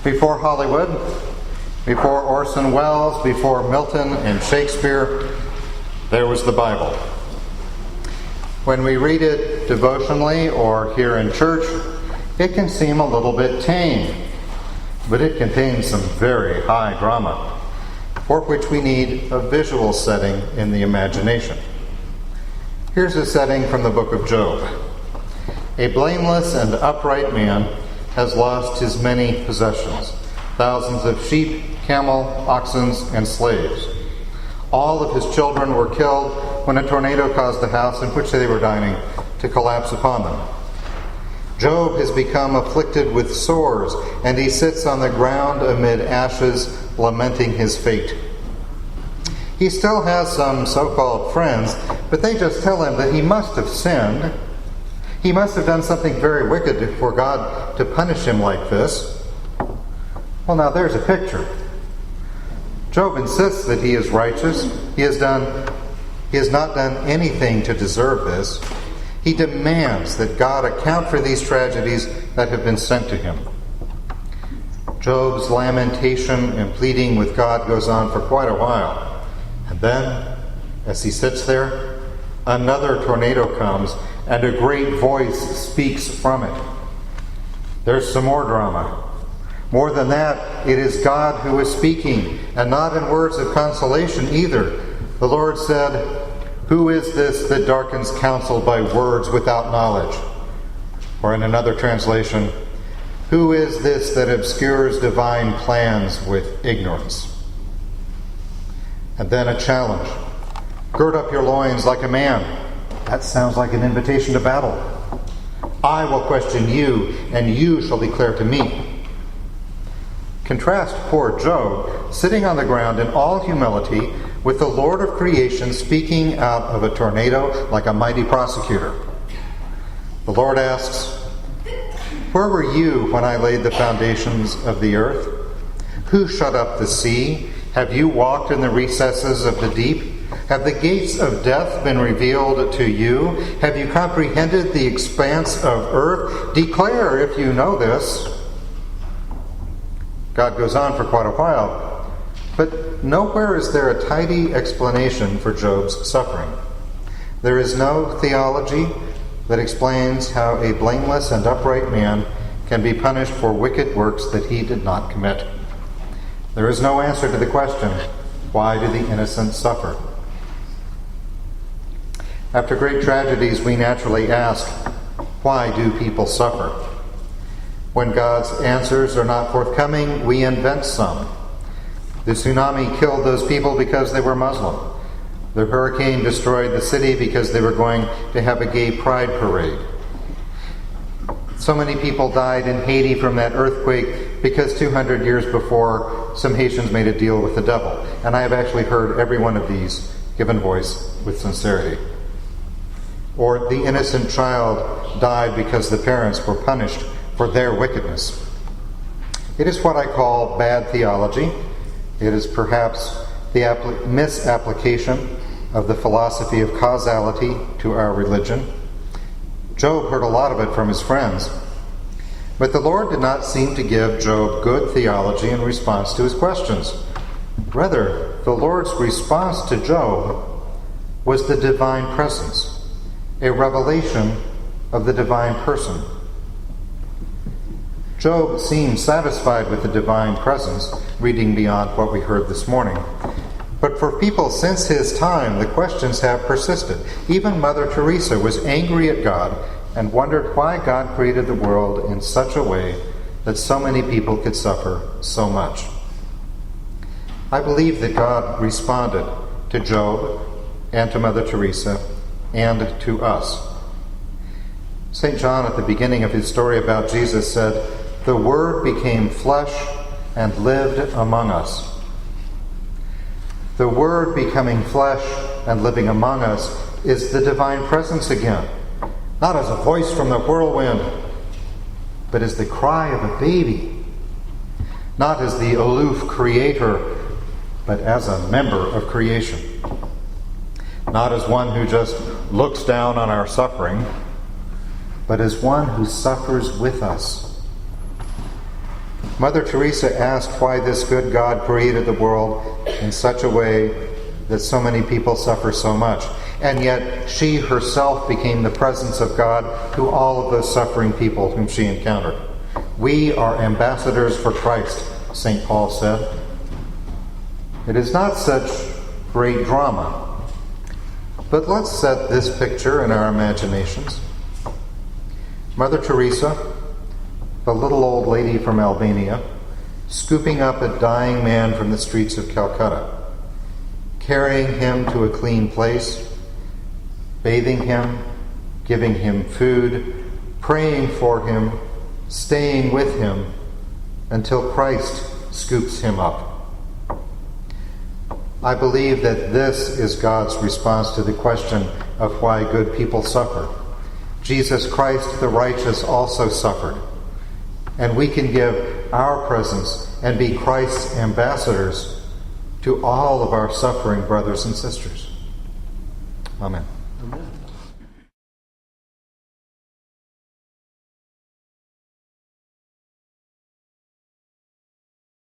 Before Hollywood, before Orson Welles, before Milton and Shakespeare, there was the Bible. When we read it devotionally or here in church, it can seem a little bit tame, but it contains some very high drama, for which we need a visual setting in the imagination. Here's a setting from the book of Job. A blameless and upright man has lost his many possessions, thousands of sheep, camel, oxen, and slaves. All of his children were killed when a tornado caused the house in which they were dining to collapse upon them. Job has become afflicted with sores, and he sits on the ground amid ashes, lamenting his fate. He still has some so-called friends, but they just tell him that he must have sinned. He must have done something very wicked for God to punish him like this. Well, now there's a picture. Job insists that he is righteous. He has not done anything to deserve this. He demands that God account for these tragedies that have been sent to him. Job's lamentation and pleading with God goes on for quite a while. And then, as he sits there, another tornado comes and a great voice speaks from it. There's some more drama. More than that, it is God who is speaking, and not in words of consolation either. The Lord said, "Who is this that darkens counsel by words without knowledge?" Or in another translation, "Who is this that obscures divine plans with ignorance?" And then a challenge. "Gird up your loins like a man." That sounds like an invitation to battle. "I will question you, and you shall declare to me." Contrast poor Job, sitting on the ground in all humility, with the Lord of creation speaking out of a tornado like a mighty prosecutor. The Lord asks, "Where were you when I laid the foundations of the earth? Who shut up the sea? Have you walked in the recesses of the deep? Have the gates of death been revealed to you? Have you comprehended the expanse of earth? Declare if you know this." God goes on for quite a while, but nowhere is there a tidy explanation for Job's suffering. There is no theology that explains how a blameless and upright man can be punished for wicked works that he did not commit. There is no answer to the question, why do the innocent suffer? After great tragedies, we naturally ask, why do people suffer? When God's answers are not forthcoming, we invent some. The tsunami killed those people because they were Muslim. The hurricane destroyed the city because they were going to have a gay pride parade. So many people died in Haiti from that earthquake because 200 years before, some Haitians made a deal with the devil. And I have actually heard every one of these given voice with sincerity. Or the innocent child died because the parents were punished for their wickedness. It is what I call bad theology. It is perhaps the misapplication of the philosophy of causality to our religion. Job heard a lot of it from his friends. But the Lord did not seem to give Job good theology in response to his questions. Rather, the Lord's response to Job was the divine presence, a revelation of the divine person. Job seemed satisfied with the divine presence, reading beyond what we heard this morning. But for people since his time, the questions have persisted. Even Mother Teresa was angry at God and wondered why God created the world in such a way that so many people could suffer so much. I believe that God responded to Job and to Mother Teresa and to us. St. John, at the beginning of his story about Jesus, said, "The Word became flesh and lived among us." The Word becoming flesh and living among us is the divine presence again, not as a voice from the whirlwind, but as the cry of a baby, not as the aloof creator, but as a member of creation, not as one who just looks down on our suffering, but as one who suffers with us. Mother Teresa asked why this good God created the world in such a way that so many people suffer so much. And yet she herself became the presence of God to all of those suffering people whom she encountered. We are ambassadors for Christ, St. Paul said. It is not such great drama, but let's set this picture in our imaginations. Mother Teresa, the little old lady from Albania, scooping up a dying man from the streets of Calcutta, carrying him to a clean place, bathing him, giving him food, praying for him, staying with him until Christ scoops him up. I believe that this is God's response to the question of why good people suffer. Jesus Christ, the righteous, also suffered. And we can give our presence and be Christ's ambassadors to all of our suffering brothers and sisters. Amen. Amen.